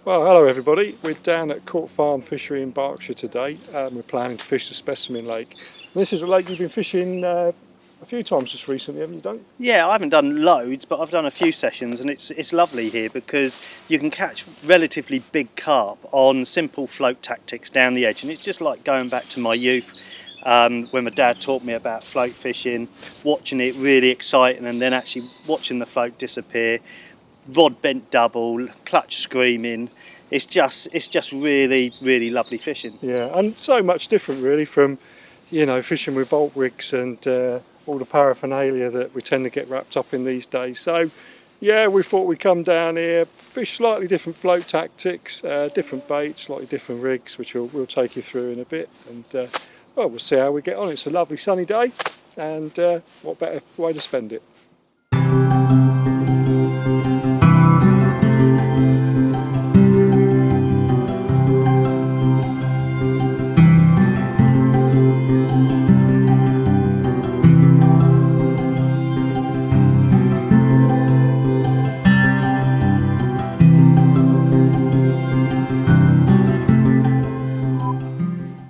Well, hello everybody. We're down at Court Farm Fishery in Berkshire today. We're planning to fish the Specimen Lake. And this is a lake you've been fishing a few times just recently, haven't you, Duncan? Yeah, I haven't done loads, but I've done a few sessions, and it's lovely here because you can catch relatively big carp on simple float tactics down the edge, and it's just like going back to my youth when my dad taught me about float fishing, watching it really exciting, and then actually watching the float disappear, rod bent double, clutch screaming. It's just really lovely fishing. Yeah, and so much different really from, fishing with bolt rigs and all the paraphernalia that we tend to get wrapped up in these days. So yeah, we thought we'd come down here, fish slightly different float tactics, different baits, slightly different rigs, which we'll take you through in a bit, and well, we'll see how we get on. It's a lovely sunny day, and what better way to spend it.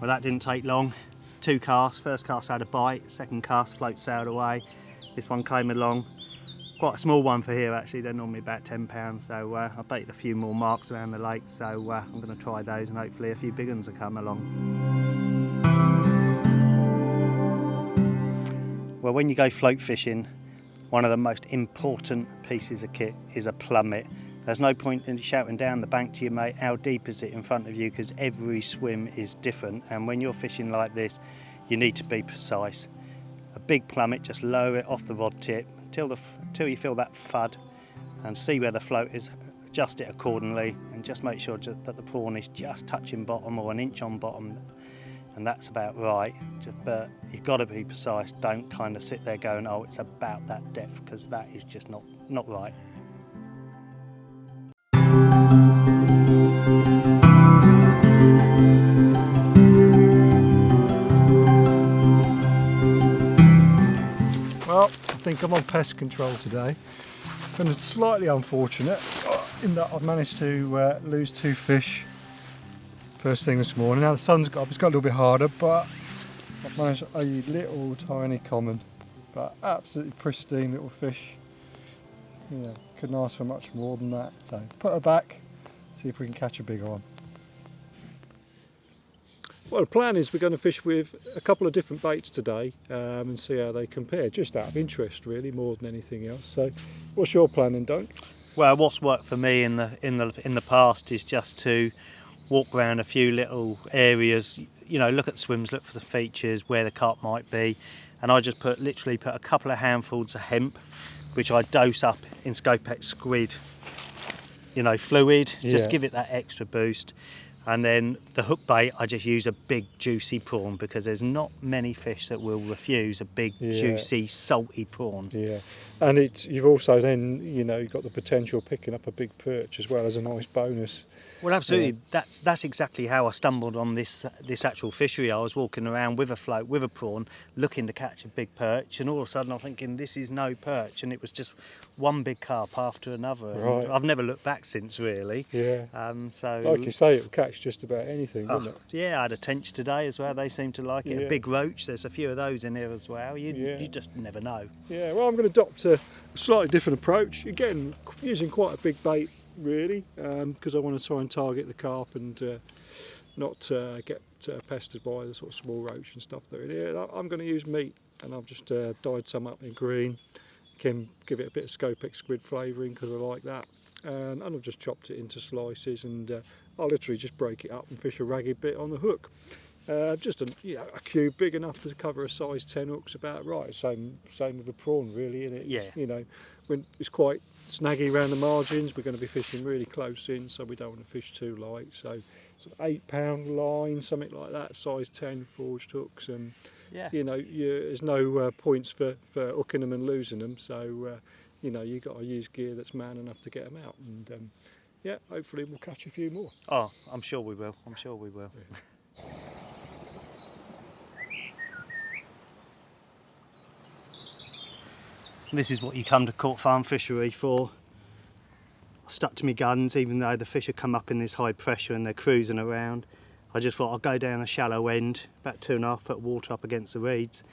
Well, that didn't take long. 2 casts, first cast had a bite, second cast float sailed away. This one came along, quite a small one for here actually, they're normally about 10 pounds, so I baited a few more marks around the lake, so I'm going to try those and hopefully a few big ones will come along. Well, when you go float fishing, one of the most important pieces of kit is a plummet. There's no point in shouting down the bank to your mate, how deep is it in front of you, because every swim is different, and when you're fishing like this, you need to be precise. A big plummet, just lower it off the rod tip until you feel that thud, and see where the float is, adjust it accordingly, and just make sure that the prawn is just touching bottom or an inch on bottom, and that's about right. But you've got to be precise, don't kind of sit there going, oh, it's about that depth, because that is just not right. Well, I think I'm on pest control today. It's been slightly unfortunate in that I've managed to lose 2 fish first thing this morning. Now the sun's got up, it's got a little bit harder, but I've managed a little tiny common, but absolutely pristine little fish. Yeah, couldn't ask for much more than that. So put her back, see if we can catch a bigger one. Well, the plan is we're going to fish with a couple of different baits today and see how they compare, just out of interest really, more than anything else. So what's your plan then, Dunk? Well, what's worked for me in the past is just to walk around a few little areas, look at swims, look for the features, where the carp might be, and I just literally put a couple of handfuls of hemp, which I dose up in Scopex squid, fluid, just give it that extra boost. And then the hook bait, I just use a big juicy prawn, because there's not many fish that will refuse a big juicy salty prawn. Yeah, and you've also then you've got the potential of picking up a big perch as well as a nice bonus. Well, absolutely. Yeah. That's exactly how I stumbled on this actual fishery. I was walking around with a float, with a prawn, looking to catch a big perch, and all of a sudden I'm thinking, this is no perch, and it was just one big carp after another. Right. I've never looked back since, really. Yeah. So, like you say, it'll catch just about anything, wouldn't it? Yeah, I had a tench today as well. They seem to like it. Yeah. A big roach. There's a few of those in here as well. You just never know. Yeah. Well, I'm going to adopt a slightly different approach. Again, using quite a big bait, really, because I want to try and target the carp and not get pestered by the sort of small roach and stuff that are in here. I'm going to use meat, and I've just dyed some up in green. Can give it a bit of Scopex squid flavouring because I like that, and I've just chopped it into slices, and I'll literally just break it up and fish a ragged bit on the hook. Just a cube big enough to cover a size 10 hook's about right. Same with the prawn, really, isn't it? Yeah. When it's quite snaggy around the margins, we're going to be fishing really close in, so we don't want to fish too light. So sort of 8 pound line, something like that, size 10 forged hooks, and there's no points for hooking them and losing them. So you've got to use gear that's man enough to get them out, and hopefully we'll catch a few more. Oh, I'm sure we will. Yeah. This is what you come to Court Farm Fishery for. I stuck to my guns, even though the fish had come up in this high pressure and they're cruising around. I just thought I'll go down a shallow end, about 2.5 foot water up against the reeds,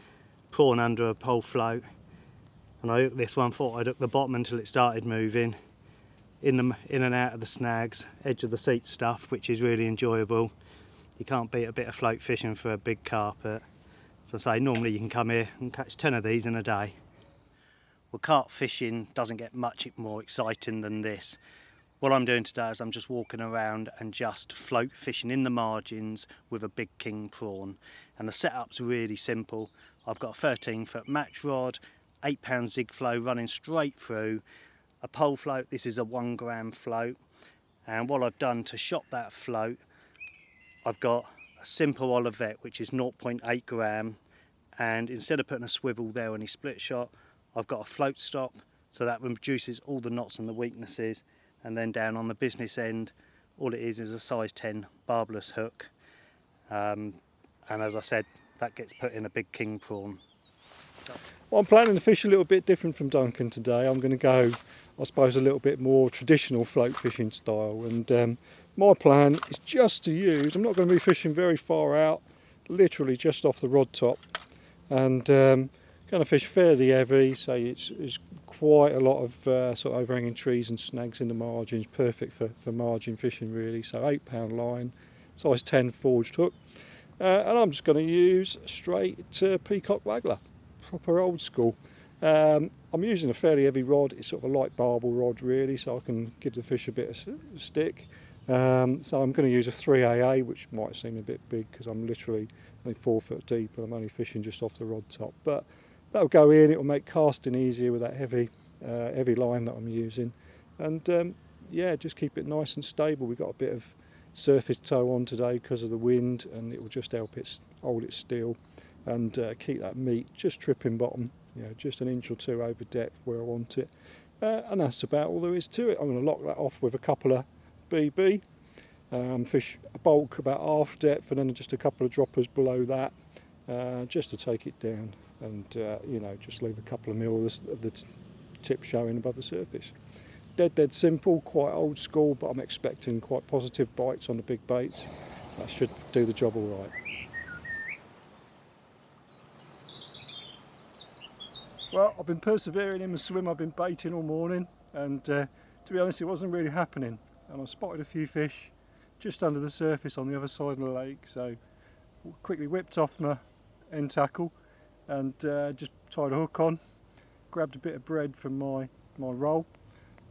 prawn under a pole float, and I hooked this one. Thought I'd hook the bottom until it started moving, in and out of the snags, edge of the seat stuff, which is really enjoyable. You can't beat a bit of float fishing for a big carpet. As I say, normally you can come here and catch 10 of these in a day. Well, carp fishing doesn't get much more exciting than this. What I'm doing today is I'm just walking around and just float fishing in the margins with a big king prawn. And the setup's really simple. I've got a 13-foot match rod, 8-pound zig flow running straight through, a pole float. This is a 1 gram float. And what I've done to shop that float, I've got a simple Olivet, which is 0.8 gram, and instead of putting a swivel there on his split shot, I've got a float stop, so that reduces all the knots and the weaknesses. And then down on the business end, all it is a size 10 barbless hook, and as I said, that gets put in a big king prawn. Well, I'm planning to fish a little bit different from Duncan today. I'm going to go, I suppose, a little bit more traditional float fishing style, and my plan is just to use, I'm not going to be fishing very far out, literally just off the rod top, and going to fish fairly heavy, so it's quite a lot of sort of overhanging trees and snags in the margins, perfect for margin fishing really. So 8-pound line, size 10 forged hook, and I'm just going to use a straight peacock waggler, proper old school. I'm using a fairly heavy rod. It's sort of a light barbel rod really, so I can give the fish a bit of stick. So I'm going to use a 3AA, which might seem a bit big because I'm literally only 4 foot deep and I'm only fishing just off the rod top, but that'll go in. It'll make casting easier with that heavy line that I'm using, and yeah, just keep it nice and stable. We've got a bit of surface tow on today because of the wind, and it will just help it hold it still and keep that meat just tripping bottom, you know, just an inch or two over depth where I want it, and that's about all there is to it. I'm going to lock that off with a couple of BB, fish a bulk about half depth, and then just a couple of droppers below that, just to take it down, and you know, just leave a couple of mil of the tip showing above the surface. Dead simple, quite old school, but I'm expecting quite positive bites on the big baits, so that should do the job all right. Well, I've been persevering in the swim. I've been baiting all morning, and to be honest, it wasn't really happening, and I spotted a few fish just under the surface on the other side of the lake, so quickly whipped off my end tackle and just tied a hook on, grabbed a bit of bread from my roll,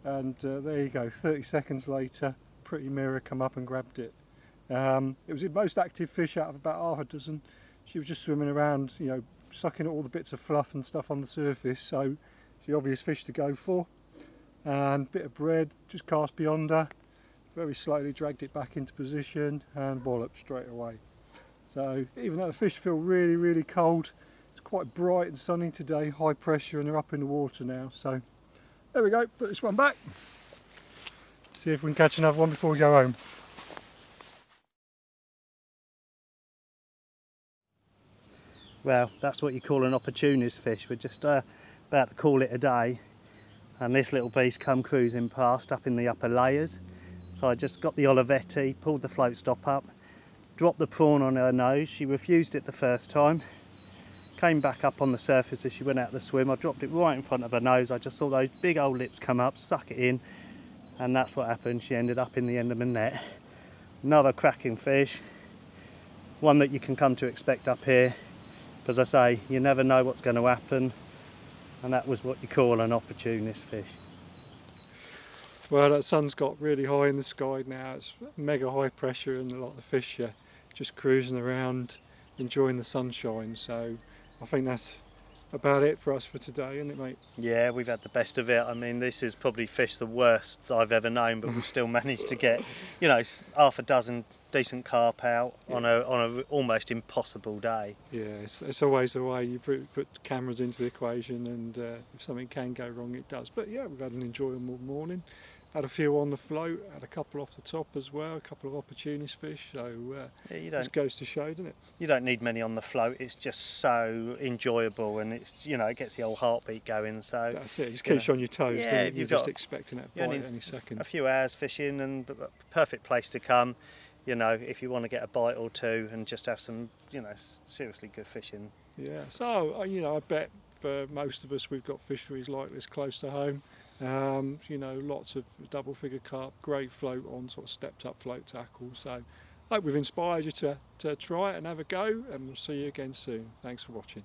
and there you go, 30 seconds later, pretty mirror come up and grabbed it. It was the most active fish out of about half a dozen. She was just swimming around, you know, sucking at all the bits of fluff and stuff on the surface, so it's the obvious fish to go for. And bit of bread, just cast beyond her, very slowly dragged it back into position and wallop straight away. So even though the fish feel really cold, it's quite bright and sunny today, high pressure, and they're up in the water now. So there we go, put this one back, see if we can catch another one before we go home. Well, that's what you call an opportunist fish. We're just about to call it a day, and this little beast come cruising past up in the upper layers. So I just got the Olivetti, pulled the float stop up, dropped the prawn on her nose. She refused it the first time, came back up on the surface as she went out the swim. I dropped it right in front of her nose. I just saw those big old lips come up, suck it in, and that's what happened. She ended up in the end of my net. Another cracking fish, one that you can come to expect up here. As I say, you never know what's going to happen, and that was what you call an opportunist fish. Well, that sun's got really high in the sky now. It's mega high pressure, and a lot of the fish are just cruising around enjoying the sunshine. So I think that's about it for us for today, isn't it, mate? Yeah, we've had the best of it. I mean, this is probably fish the worst I've ever known, but we've still managed to get, you know, half a dozen decent carp out on a almost impossible day. Yeah, it's always the way. You put cameras into the equation, and if something can go wrong, it does. But yeah, we've had an enjoyable morning. had a few on the float, had a couple off the top as well, a couple of opportunist fish. So Yeah, just goes to show, doesn't it? you don't need many on the float. It's just so enjoyable, and it's, you know, it gets the old heartbeat going. So That's it. It just keeps you on your toes. Yeah, doesn't it? if You're you've just got- expecting it you to only bite any second. a few hours fishing, and a perfect place to come. You know, if you want to get a bite or two and just have some, you know, seriously good fishing. Yeah. So you know, I bet for most of us, we've got fisheries like this close to home. You know, lots of double figure carp, great float on, sort of stepped up float tackle. So I hope we've inspired you to try it and have a go, and we'll see you again soon. Thanks for watching.